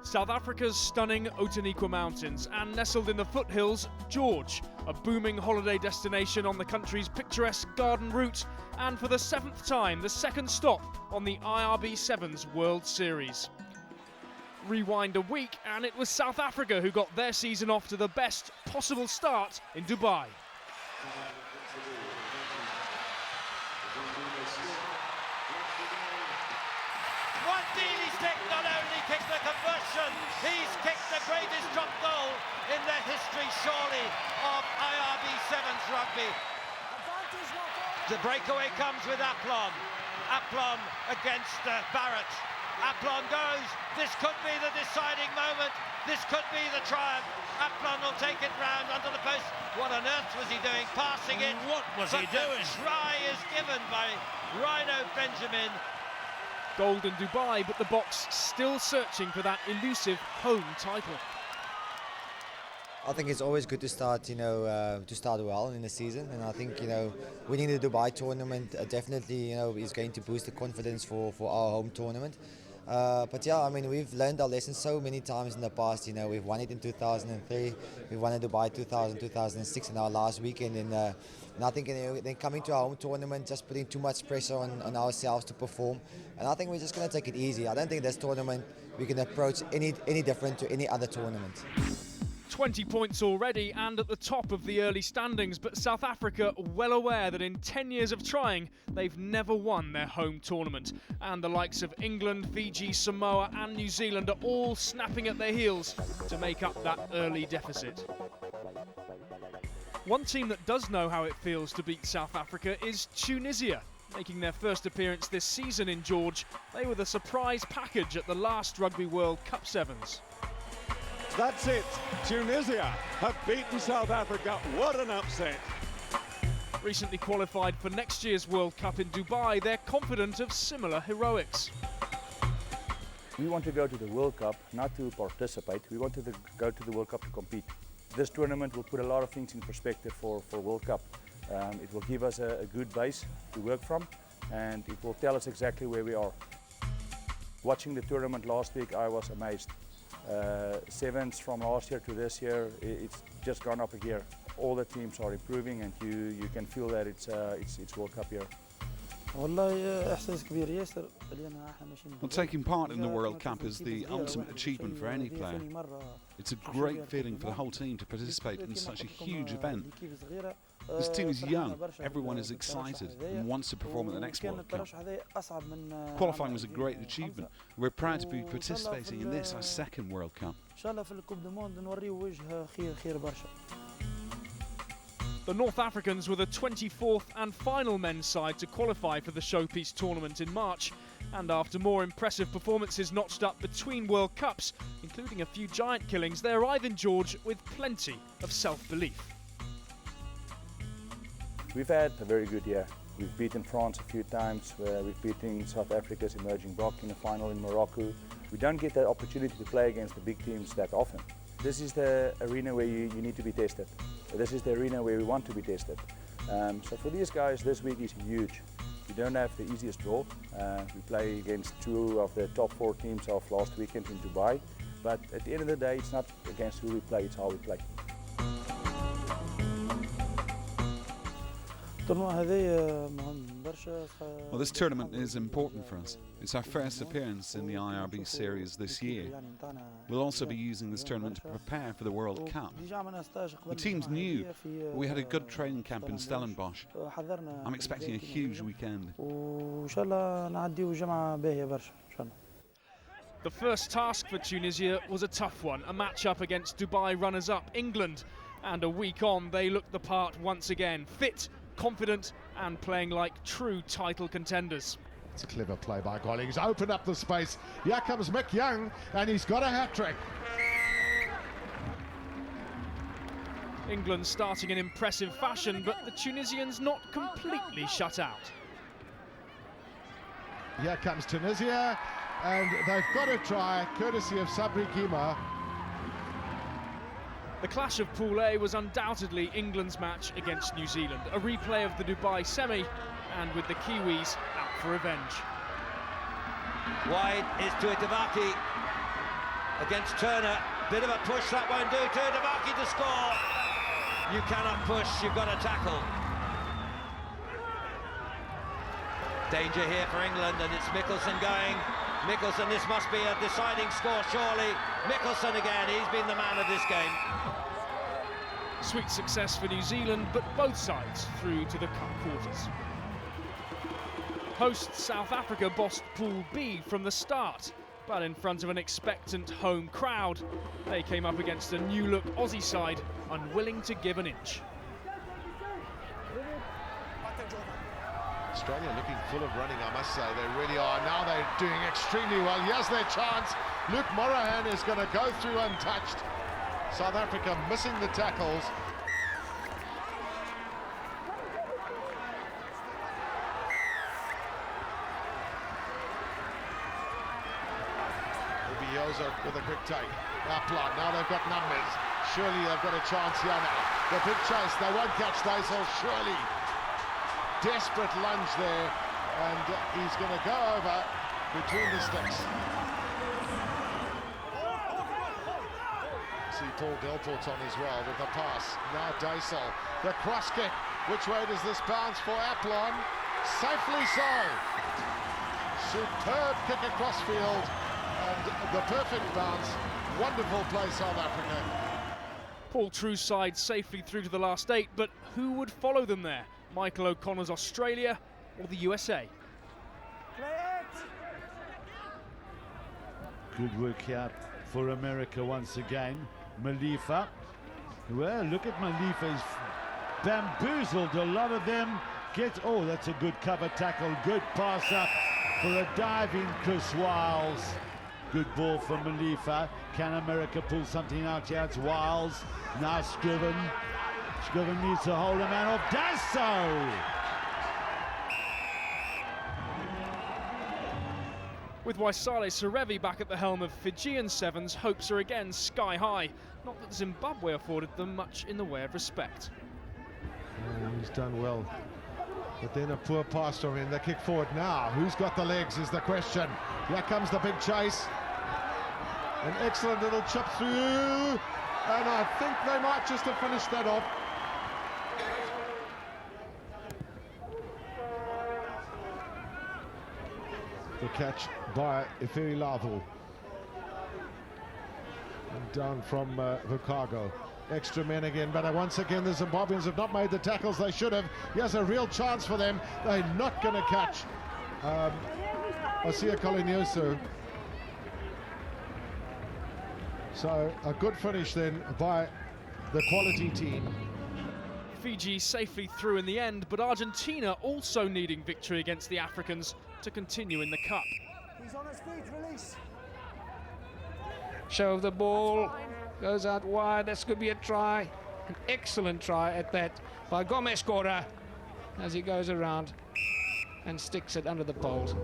South Africa's stunning Outeniqua Mountains and nestled in the foothills, George, a booming holiday destination on the country's picturesque garden route, and for the 7th time, the second stop on the IRB Sevens World Series. Rewind a week and it was South Africa who got their season off to the best possible start in Dubai. He's not only kicked the conversion, he's kicked the greatest drop goal in the history, surely, of IRB Sevens Rugby. The breakaway comes with Aplon. Aplon against Barrett. Aplon goes. This could be the deciding moment. This could be the triumph. Aplon will take it round under the post. What on earth was he doing? Passing it. What was he doing? The try is given by Rhino Benjamin. Gold in Dubai, but the Boks still searching for that elusive home title. I think it's always good to start, to start well in the season, and I think, winning the Dubai tournament definitely, is going to boost the confidence for our home tournament. But yeah, I mean, we've learned our lessons so many times in the past. We've won it in 2003, we won in Dubai 2000, 2006 in our last weekend, and I think then coming to our home tournament, just putting too much pressure on ourselves to perform. And I think we're just going to take it easy. I don't think this tournament we can approach any different to any other tournament. 20 points already and at the top of the early standings, but South Africa well aware that in 10 years of trying, they've never won their home tournament. And the likes of England, Fiji, Samoa and New Zealand are all snapping at their heels to make up that early deficit. One team that does know how it feels to beat South Africa is Tunisia. Making their first appearance this season in George, they were the surprise package at the last Rugby World Cup Sevens. That's it. Tunisia have beaten South Africa. What an upset. Recently qualified for next year's World Cup in Dubai, they're confident of similar heroics. We want to go to the World Cup not to participate. We want to go to the World Cup to compete. This tournament will put a lot of things in perspective for World Cup. It will give us a good base to work from, and it will tell us exactly where we are. Watching the tournament last week, I was amazed. Sevens from last year to this year, it's just gone up a gear. All the teams are improving, and you can feel that it's World Cup year. Well, taking part in the World Cup is the ultimate achievement for any player. It's a great feeling for the whole team to participate in such a huge event. This team is young, everyone is excited and wants to perform at the next World Cup. Qualifying was a great achievement. We're proud to be participating in this, our second World Cup. The North Africans were the 24th and final men's side to qualify for the Showpiece tournament in March, and after more impressive performances notched up between World Cups, including a few giant killings, they arrive in George with plenty of self-belief. We've had a very good year. We've beaten France a few times, we've beaten South Africa's emerging Bok in the final in Morocco. We don't get that opportunity to play against the big teams that often. This is the arena where you need to be tested. This is the arena where we want to be tested. So for these guys, this week is huge. We don't have the easiest draw. We play against two of the top 4 teams of last weekend in Dubai. But at the end of the day, it's not against who we play, it's how we play. Well, this tournament is important for us. It's our first appearance in the IRB series this year. We'll also be using this tournament to prepare for the World Cup. The team's new, but we had a good training camp in Stellenbosch. I'm expecting a huge weekend. The first task for Tunisia was a tough one, a match-up against Dubai runners-up England. And a week on, they looked the part once again, fit, confident and playing like true title contenders. It's a clever play by Golly. He's opened up the space. Here comes Mick Young and he's got a hat-trick. England starting in impressive fashion, but the Tunisians not completely shut out. Here comes Tunisia and they've got a try courtesy of Sabri Gima. The clash of Pool A was undoubtedly England's match against New Zealand, a replay of the Dubai semi, and with the Kiwis out for revenge. Wide is to Itamaki. against Turner. Bit of a push, that won't do. Tuivasa to score. You cannot push, you've got to tackle. Danger here for England, and it's Mickelson going. Mickelson, this must be a deciding score, surely. Mickelson again, he's been the man of this game. Sweet success for New Zealand, but both sides through to the cup quarters. Hosts South Africa bossed Pool B from the start, but in front of an expectant home crowd, they came up against a new-look Aussie side unwilling to give an inch. Australia looking full of running, I must say. They really are. Now they're doing extremely well. Here's their chance. Luke Morahan is going to go through untouched. South Africa missing the tackles. Yoza with a quick take. Upline, now they've got numbers. Surely they've got a chance here now. The big chase, they won't catch Dysel, surely. Desperate lunge there, and he's going to go over between the sticks. See Paul Delport's on as well with the pass. Now Dysel, the cross kick. Which way does this bounce for Aplon? Safely so. Superb kick across field. And the perfect bounce. Wonderful play, South Africa. Paul True's side safely through to the last 8, but who would follow them there? Michael O'Connor's Australia or the USA? Good work here for America once again. Malifa. Well, look at Malifa. He's bamboozled a lot of them. Oh, that's a good cover tackle. Good pass up for a diving Chris Wiles. Good ball from Malifa. Can America pull something out here? It's Wiles. Now Scriven. Scriven needs to hold a man off. Does so! With Waisale Serevi back at the helm of Fijian Sevens, hopes are again sky high. Not that Zimbabwe afforded them much in the way of respect. Oh, he's done well. But then a poor pass from him. They kick forward now. Who's got the legs is the question. Here comes the big chase. An excellent little chip through. And I think they might just have finished that off. The catch by Eferi Lavo. And down from Vukago. Extra men again, but once again the Zimbabweans have not made the tackles they should have. Here's a real chance for them. They're not going to catch Osia Kolinioso. So a good finish then by the quality team. Fiji safely through in the end, but Argentina also needing victory against the Africans to continue in the cup. He's on his feet, release. Show of the ball, goes out wide, this could be a try. An excellent try at that by Gomes Cora as he goes around and sticks it under the poles.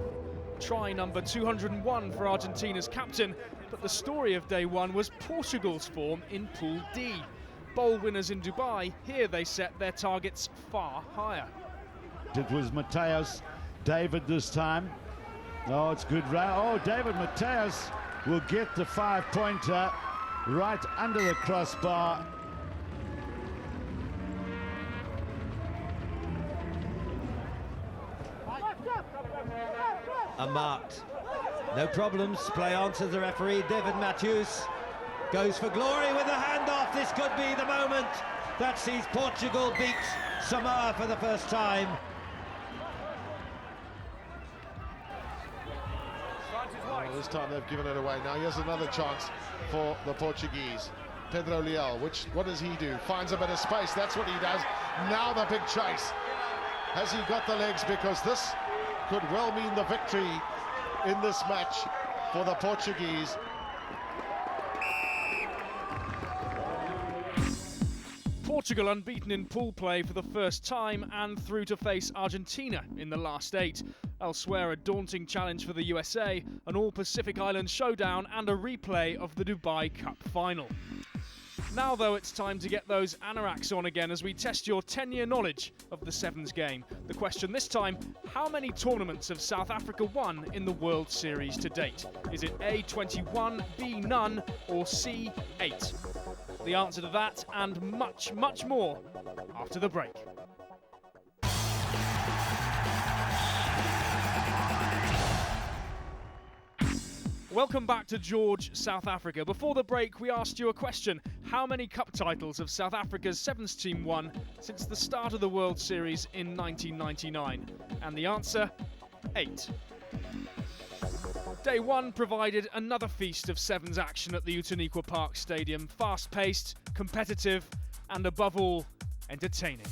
Try number 201 for Argentina's captain, but the story of day one was Portugal's form in Pool D. Bowl winners in Dubai, here they set their targets far higher. It was Mateus, David this time. Oh, it's good. Oh, David Mateus will get the 5-pointer right under the crossbar. Unmarked. No problems. Play on, says the referee. David Matthews goes for glory with a handoff. This could be the moment that sees Portugal beat Samoa for the first time. Oh, this time they've given it away. Now here's another chance for the Portuguese. Pedro Leal, what does he do? Finds a bit of space. That's what he does. Now the big chase. Has he got the legs? Because this could well mean the victory in this match for the Portuguese. Portugal unbeaten in pool play for the first time and through to face Argentina in the last 8. Elsewhere, a daunting challenge for the USA, an all-Pacific Islands showdown and a replay of the Dubai Cup final. Now, though, it's time to get those anoraks on again as we test your 10-year knowledge of the Sevens game. The question this time, how many tournaments have South Africa won in the World Series to date? Is it A, 21, B, none, or C, 8? The answer to that and much, much more after the break. Welcome back to George, South Africa. Before the break, we asked you a question. How many cup titles have South Africa's Sevens team won since the start of the World Series in 1999? And the answer, 8. Day 1 provided another feast of Sevens action at the Utaniqua Park Stadium. Fast-paced, competitive, and above all, entertaining.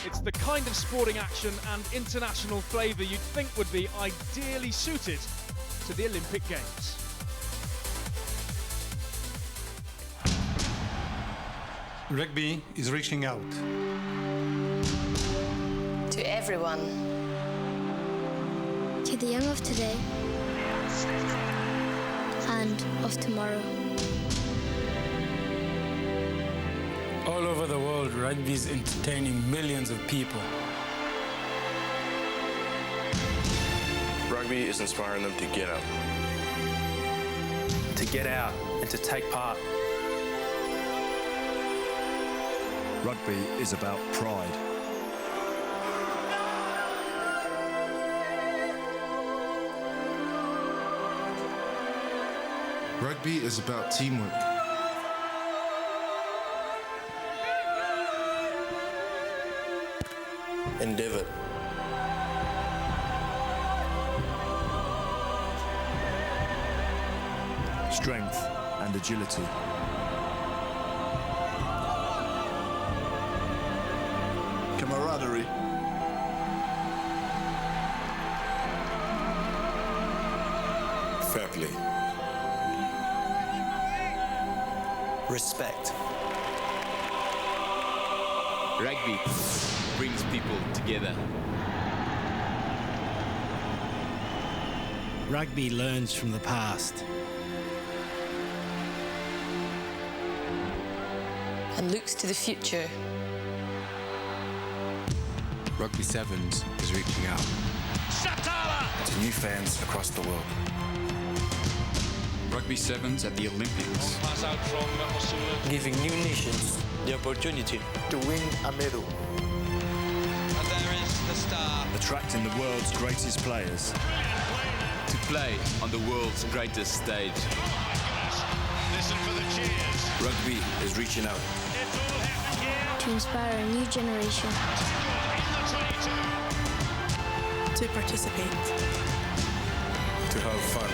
It's the kind of sporting action and international flavour you'd think would be ideally suited to the Olympic Games. Rugby is reaching out. To everyone. To the young of today and of tomorrow. All over the world, rugby is entertaining millions of people. Rugby is inspiring them to get up. To get out and to take part. Rugby is about pride. Rugby is about teamwork. Endeavour. Strength and agility. Camaraderie. Fair play. Respect. Rugby brings people together. Rugby learns from the past. And looks to the future. Rugby Sevens is reaching out to new fans across the world. Rugby Sevens at the Olympics. Pass out from Osula. Giving new nations the opportunity to win a medal. And there is the star. Attracting the world's greatest players. To play on the world's greatest stage. Listen for the cheers. Rugby is reaching out. To inspire a new generation. To participate. To have fun.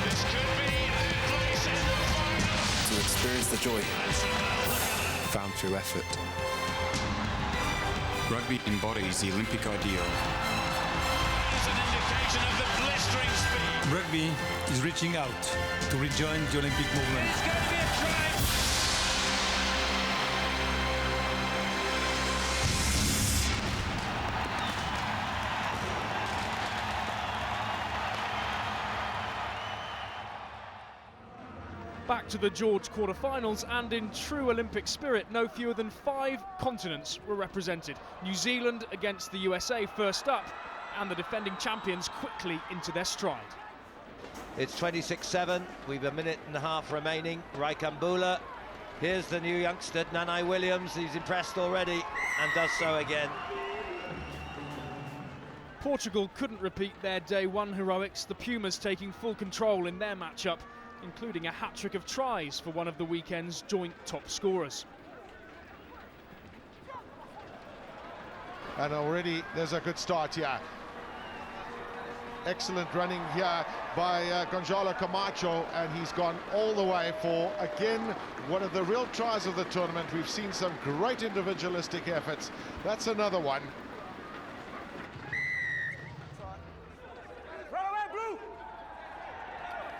This could be their place in the final. To experience the joy found through effort. Rugby embodies the Olympic ideal. It's an indication of the blistering speed. Rugby is reaching out to rejoin the Olympic movement. It's going to be a try. Back to the George quarterfinals, and in true Olympic spirit, no fewer than 5 continents were represented. New Zealand against the USA first up, and the defending champions quickly into their stride. It's 26-7. We've a minute and a half remaining. Raikambula. Here's the new youngster, Nanai Williams. He's impressed already and does so again. Portugal couldn't repeat their day 1 heroics, the Pumas taking full control in their matchup, including a hat-trick of tries for one of the weekend's joint top scorers. And already there's a good start here. Excellent running here by Gonzalo Camacho, and he's gone all the way for, again, one of the real tries of the tournament. We've seen some great individualistic efforts. That's another one.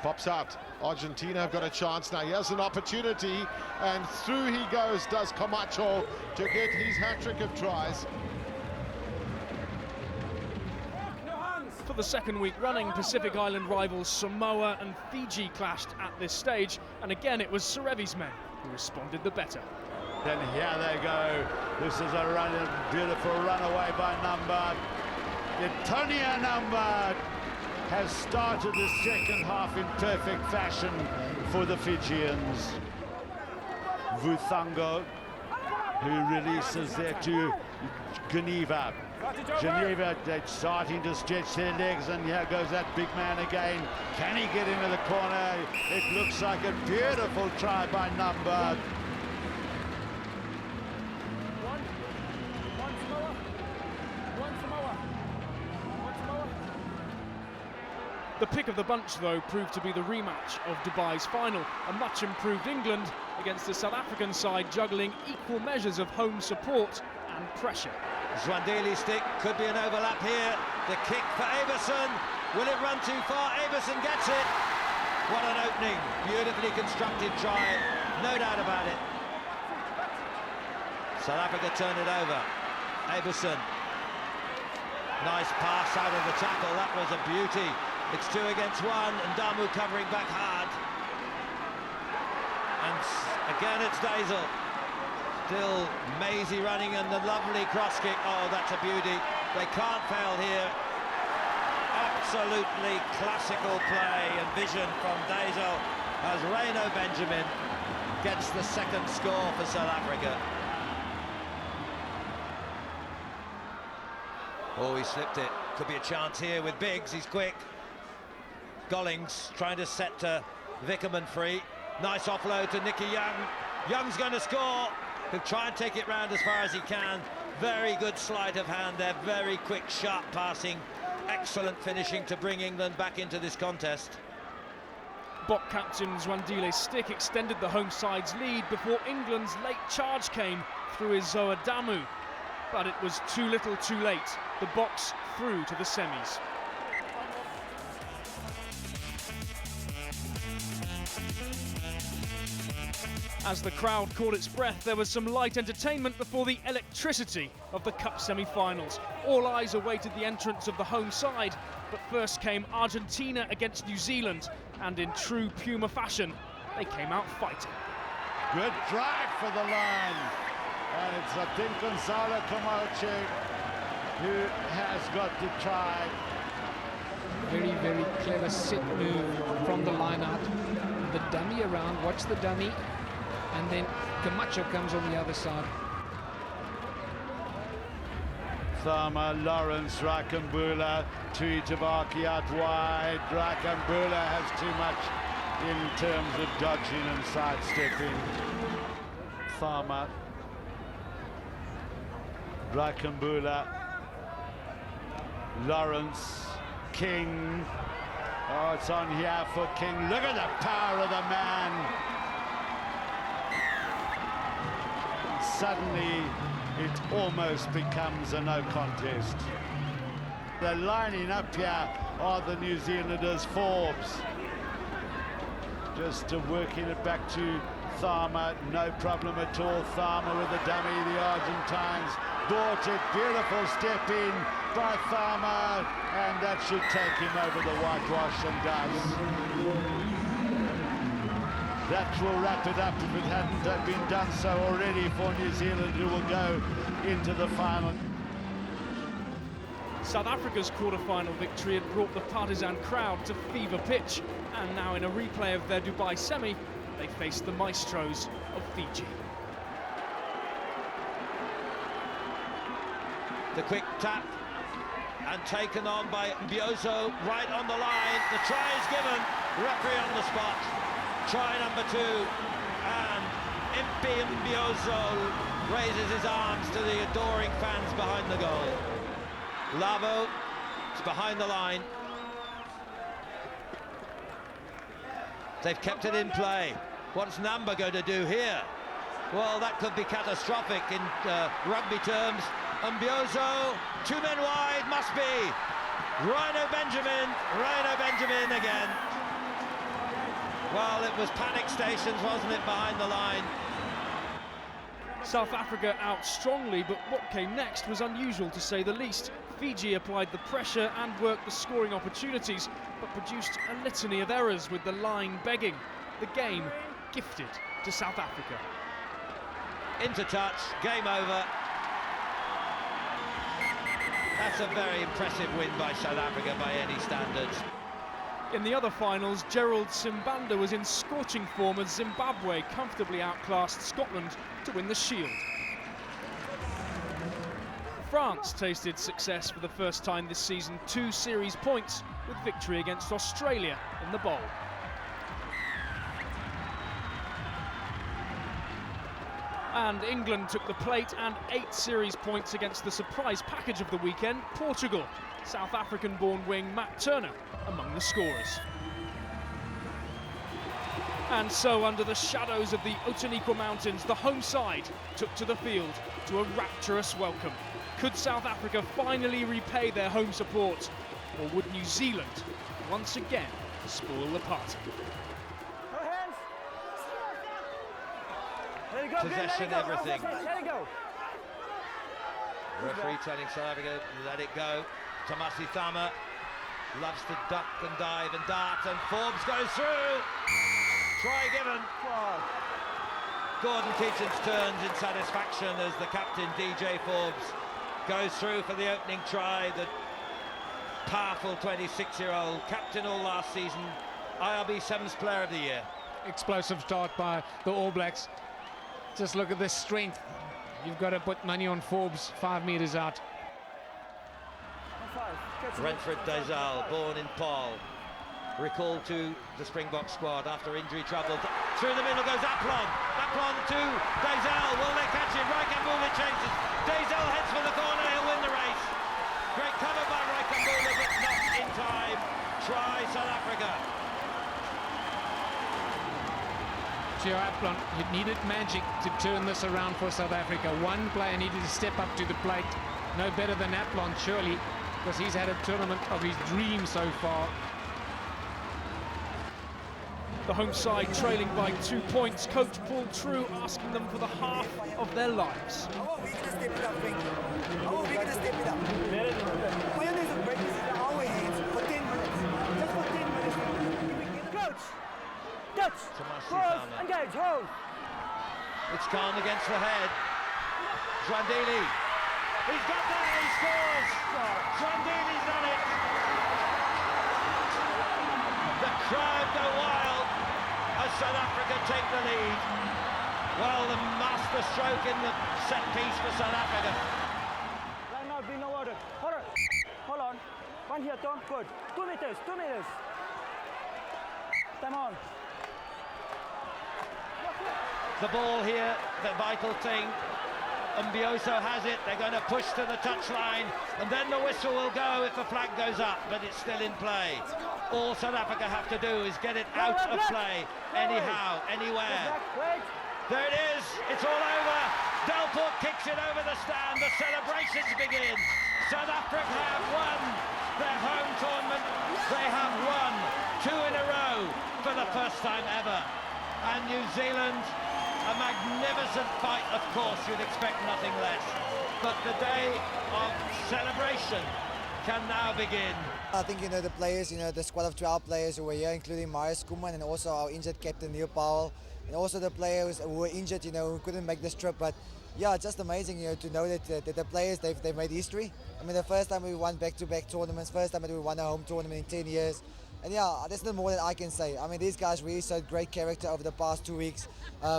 Pops out. Argentina have got a chance now. He has an opportunity, and through he goes, does Camacho to get his hat-trick of tries. For the second week running, Pacific Island rivals Samoa and Fiji clashed at this stage, and again it was Serevi's men who responded the better. Then here they go. This is a beautiful runaway by Number. Antonia Number has started the second half in perfect fashion for the Fijians. Vuthungo, who releases there to Geneva. Geneva, they're starting to stretch their legs, and here goes that big man again. Can he get into the corner? It looks like a beautiful try by Number. The pick of the bunch, though, proved to be the rematch of Dubai's final. A much improved England against the South African side, juggling equal measures of home support and pressure. Zwandili stick, could be an overlap here. The kick for Averson. Will it run too far? Averson gets it. What an opening. Beautifully constructed try. No doubt about it. South Africa turn it over. Averson. Nice pass out of the tackle. That was a beauty. It's 2 against 1, and Damu covering back hard. And again it's Daisel. Still Maisie running, and the lovely cross kick. Oh, that's a beauty. They can't fail here. Absolutely classical play and vision from Daisel as Reino Benjamin gets the second score for South Africa. Oh, he slipped it. Could be a chance here with Biggs. He's quick. Gollings trying to set Vickerman free. Nice offload to Nicky Young. Young's going to score. He'll try and take it round as far as he can. Very good sleight of hand there. Very quick, sharp passing. Excellent finishing to bring England back into this contest. Bok captain Zwandile's stick extended the home side's lead before England's late charge came through Izoa Damu. But it was too little too late. The Boks through to the semis. As the crowd caught its breath, there was some light entertainment before the electricity of the Cup semi-finals. All eyes awaited the entrance of the home side, but first came Argentina against New Zealand, and in true Puma fashion, they came out fighting. Good drive for the line, and it's I think Gonzalo Camacho who has got the try. Very, very clever set move from the line out. The dummy around, watch the dummy. And then Camacho comes on the other side. Tharma, Lawrence, Rakambula, Tuitavaki out wide. Rakambula has too much in terms of dodging and sidestepping. Tharma, Rakambula, Lawrence, King. Oh, it's on here for King. Look at the power of the man. Suddenly, it almost becomes a no contest. They're lining up here are the New Zealanders. Forbes just working it back to Tharma, no problem at all. Tharma with the dummy, the Argentines bought it. Beautiful step in by Tharma, and that should take him over the whitewash, and does. That will wrap it up if it hadn't been done so already for New Zealand, who will go into the final. South Africa's quarter-final victory had brought the partisan crowd to fever pitch, and now in a replay of their Dubai semi, they faced the maestros of Fiji. The quick tap and taken on by Mbiozo right on the line. The try is given, referee on the spot. Try number 2, and Impi Mbiozo raises his arms to the adoring fans behind the goal. Lavo is behind the line. They've kept it in play. What's Namba going to do here? Well, that could be catastrophic in rugby terms. Mbiozo, 2 men wide, must be. Reino Benjamin again. Well, it was panic stations, wasn't it, behind the line? South Africa out strongly, but what came next was unusual to say the least. Fiji applied the pressure and worked the scoring opportunities, but produced a litany of errors with the line begging. The game gifted to South Africa. Into touch, game over. That's a very impressive win by South Africa by any standards. In the other finals, Gerald Simbanda was in scorching form as Zimbabwe comfortably outclassed Scotland to win the Shield. France tasted success for the first time this season, 2 series points with victory against Australia in the bowl. And England took the plate and 8 series points against the surprise package of the weekend, Portugal. South African-born wing Matt Turner among the scorers. And so, under the shadows of the Outeniqua Mountains, the home side took to the field to a rapturous welcome. Could South Africa finally repay their home support, or would New Zealand once again spoil the party? Possession, everything. Referee telling South Africa, let it go. Tomasi Thama loves to duck and dive and dart, and Forbes goes through. Try given. Gordon Keaton's turns in satisfaction as the captain, DJ Forbes, goes through for the opening try. The powerful 26-year-old, captain all last season, IRB Sevens Player of the Year. Explosive start by the All Blacks. Just look at this strength. You've got to put money on Forbes, 5 metres out. Renfred Dazal, born in Paul, recalled to the Springbok squad after injury trouble. Through the middle goes Aplon. Aplon to Dazal. Will they catch him? Raikambula changes. Dazal heads for the corner. He'll win the race. Great cover by Raikambula, but not in time. Try South Africa. Gio Aplon, it needed magic to turn this around for South Africa. One player needed to step up to the plate. No better than Aplon, surely, because he's had a tournament of his dream so far. The home side trailing by 2 points. Coach Paul True asking them for the half of their lives. Engage, hold. It's Khan against the head. Zwandili. He's got that, he scores! Zwandili's done it! The crowd go wild as South Africa take the lead. Well, the master stroke in the set piece for South Africa. Line out, be no order. Hold on. One here, Tom. Good. 2 meters, 2 meters. Time on. The ball here, the vital thing. Umbioso has it, they're going to push to the touchline, and then the whistle will go if the flag goes up, but it's still in play. All South Africa have to do is get it out of play, anyhow, anywhere. There it is, it's all over. Delport kicks it over the stand, the celebrations begin. South Africa have won their home tournament. They have won 2 in a row for the first time ever. And New Zealand, a magnificent fight, of course, you'd expect nothing less. But the day of celebration can now begin. I think, the players, the squad of 12 players who were here, including Marius Koeman and also our injured captain, Neil Powell, and also the players who were injured, who couldn't make this trip. But yeah, it's just amazing, to know that the players, they've made history. I mean, the first time we won back-to-back tournaments, first time that we won a home tournament in 10 years. And yeah, there's no more than I can say. I mean, these guys really showed great character over the past 2 weeks,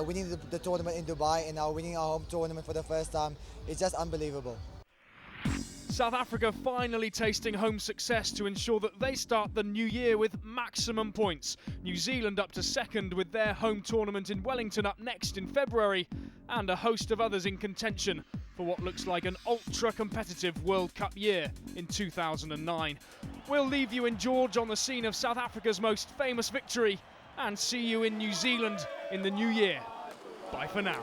winning the tournament in Dubai and now winning our home tournament for the first time. It's just unbelievable. South Africa finally tasting home success to ensure that they start the new year with maximum points. New Zealand up to second with their home tournament in Wellington up next in February, and a host of others in contention for what looks like an ultra-competitive World Cup year in 2009. We'll leave you in George on the scene of South Africa's most famous victory and see you in New Zealand in the new year. Bye for now.